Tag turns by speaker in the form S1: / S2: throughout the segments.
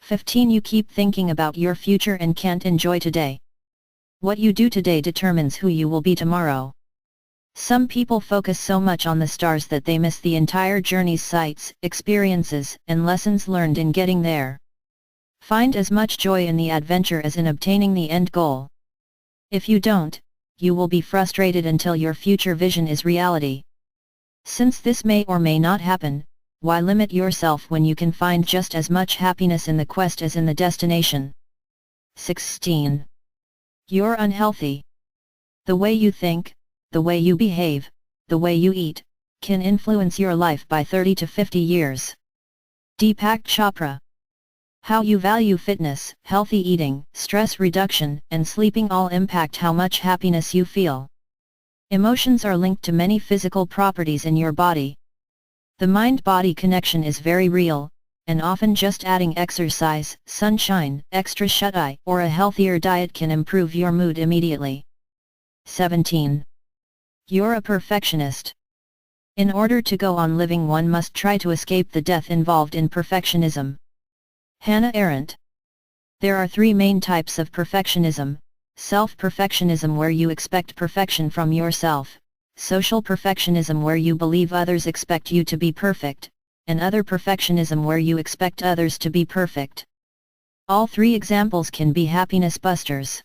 S1: 15. You keep thinking about your future and can't enjoy today. What you do today determines who you will be tomorrow. Some people focus so much on the stars that they miss the entire journey's sights, experiences, and lessons learned in getting there. Find as much joy in the adventure as in obtaining the end goal. If you don't, you will be frustrated until your future vision is reality. Since this may or may not happen, why limit yourself when you can find just as much happiness in the quest as in the destination? 16. You're unhealthy. The way you think, the way you behave, the way you eat, can influence your life by 30 to 50 years. Deepak Chopra. How you value fitness, healthy eating, stress reduction, and sleeping all impact how much happiness you feel. Emotions are linked to many physical properties in your body. The mind-body connection is very real, and often just adding exercise, sunshine, extra shut-eye, or a healthier diet can improve your mood immediately. 17. You're a perfectionist. In order to go on living, one must try to escape the death involved in perfectionism. Hannah Arendt. There are three main types of perfectionism: self-perfectionism, where you expect perfection from yourself; social perfectionism, where you believe others expect you to be perfect; and other perfectionism, where you expect others to be perfect. All three examples can be happiness busters.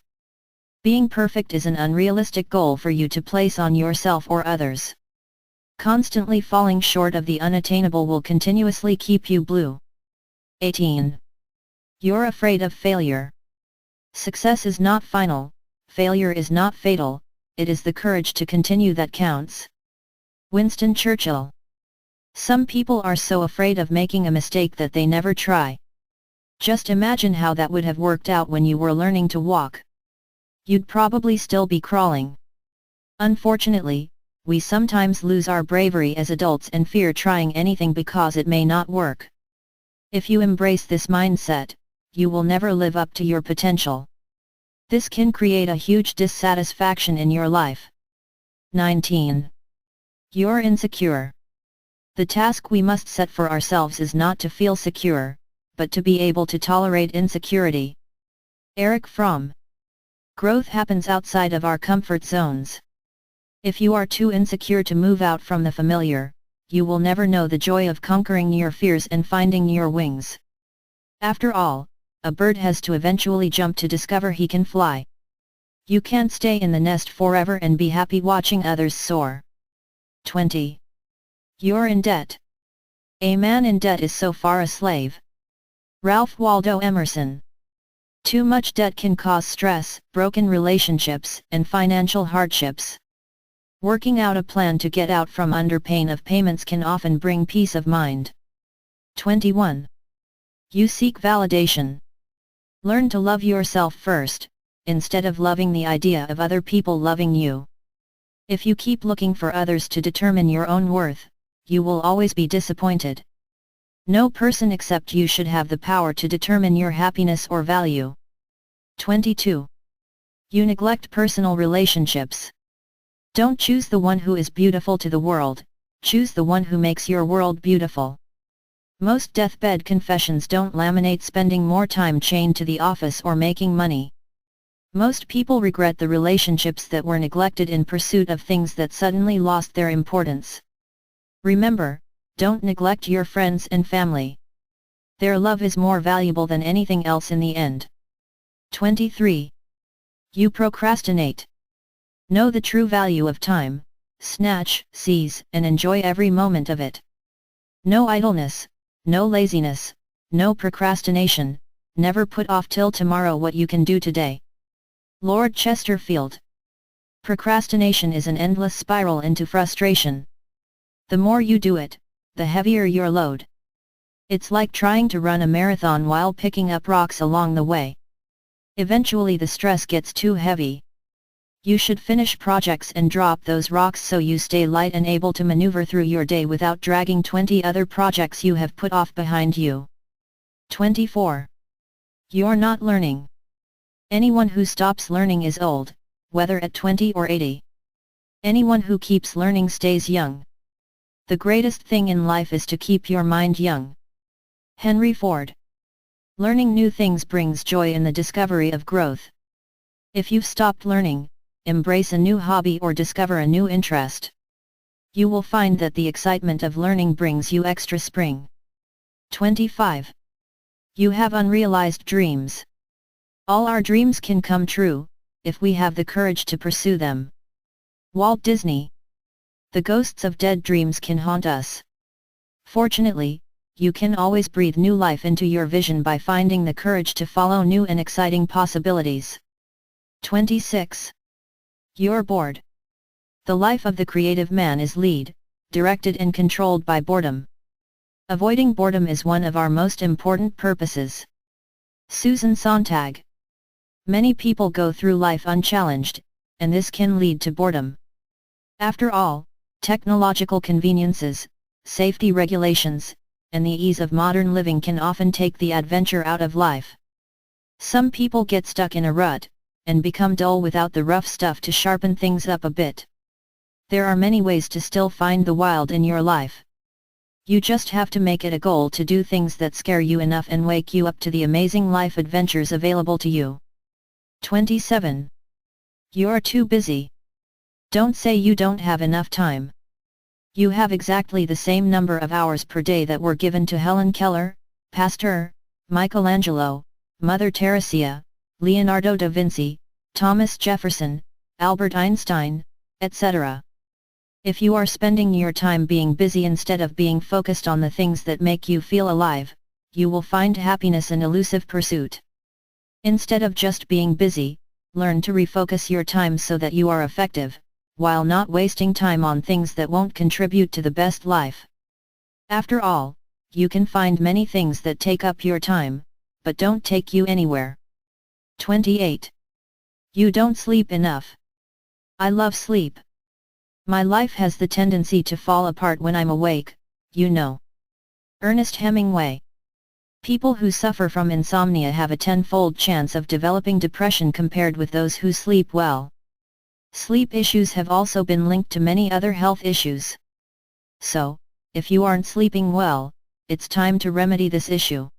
S1: Being perfect is an unrealistic goal for you to place on yourself or others. Constantly falling short of the unattainable will continuously keep you blue. 18. You're afraid of failure. Success is not final, failure is not fatal, it is the courage to continue that counts. Winston Churchill. Some people are so afraid of making a mistake that they never try. Just imagine how that would have worked out when you were learning to walk. You'd probably still be crawling. Unfortunately, we sometimes lose our bravery as adults and fear trying anything because it may not work. If you embrace this mindset, you will never live up to your potential. This can create a huge dissatisfaction in your life. 19. You're insecure. The task we must set for ourselves is not to feel secure, but to be able to tolerate insecurity. Erich Fromm. Growth happens outside of our comfort zones. If you are too insecure to move out from the familiar, you will never know the joy of conquering your fears and finding your wings. After all, a bird has to eventually jump to discover he can fly. You can't stay in the nest forever and be happy watching others soar. 20. You're in debt. A man in debt is so far a slave. Ralph Waldo Emerson. Too much debt can cause stress, broken relationships, and financial hardships. Working out a plan to get out from under pain of payments can often bring peace of mind. 21. You seek validation. Learn to love yourself first, instead of loving the idea of other people loving you. If you keep looking for others to determine your own worth, you will always be disappointed. No person except you should have the power to determine your happiness or value. 22. You neglect personal relationships. Don't choose the one who is beautiful to the world, choose the one who makes your world beautiful. Most deathbed confessions don't laminate spending more time chained to the office or making money. Most people regret the relationships that were neglected in pursuit of things that suddenly lost their importance. Remember, don't neglect your friends and family. Their love is more valuable than anything else in the end. 23. You procrastinate. Know the true value of time, snatch, seize, and enjoy every moment of it. No idleness, no laziness, no procrastination, never put off till tomorrow what you can do today. Lord Chesterfield. Procrastination is an endless spiral into frustration. The more you do it, the heavier your load. It's like trying to run a marathon while picking up rocks along the way. Eventually the stress gets too heavy. You should finish projects and drop those rocks so you stay light and able to maneuver through your day without dragging 20 other projects you have put off behind you. 24. You're not learning. Anyone who stops learning is old, whether at 20 or 80. Anyone who keeps learning stays young. The greatest thing in life is to keep your mind young. Henry Ford. Learning new things brings joy in the discovery of growth. If you've stopped learning, embrace a new hobby or discover a new interest. You will find that the excitement of learning brings you extra spring. 25. You have unrealized dreams. All our dreams can come true, if we have the courage to pursue them. Walt Disney. The ghosts of dead dreams can haunt us. Fortunately, you can always breathe new life into your vision by finding the courage to follow new and exciting possibilities. 26. You're bored. The life of the creative man is led, directed and controlled by boredom. Avoiding boredom is one of our most important purposes. Susan Sontag. Many people go through life unchallenged, and this can lead to boredom. After all, technological conveniences, safety regulations, and the ease of modern living can often take the adventure out of life. Some people get stuck in a rut, and become dull without the rough stuff to sharpen things up a bit. There are many ways to still find the wild in your life. You just have to make it a goal to do things that scare you enough and wake you up to the amazing life adventures available to you. 27. You're too busy. Don't say you don't have enough time. You have exactly the same number of hours per day that were given to Helen Keller, Pasteur, Michelangelo, Mother Teresa, Leonardo da Vinci, Thomas Jefferson, Albert Einstein, etc. If you are spending your time being busy instead of being focused on the things that make you feel alive, you will find happiness in elusive pursuit. Instead of just being busy, learn to refocus your time so that you are effective, while not wasting time on things that won't contribute to the best life. After all, you can find many things that take up your time, but don't take you anywhere. 28. You don't sleep enough. I love sleep. My life has the tendency to fall apart when I'm awake, you know. Ernest Hemingway. People who suffer from insomnia have a tenfold chance of developing depression compared with those who sleep well. Sleep issues have also been linked to many other health issues. So, if you aren't sleeping well, it's time to remedy this issue.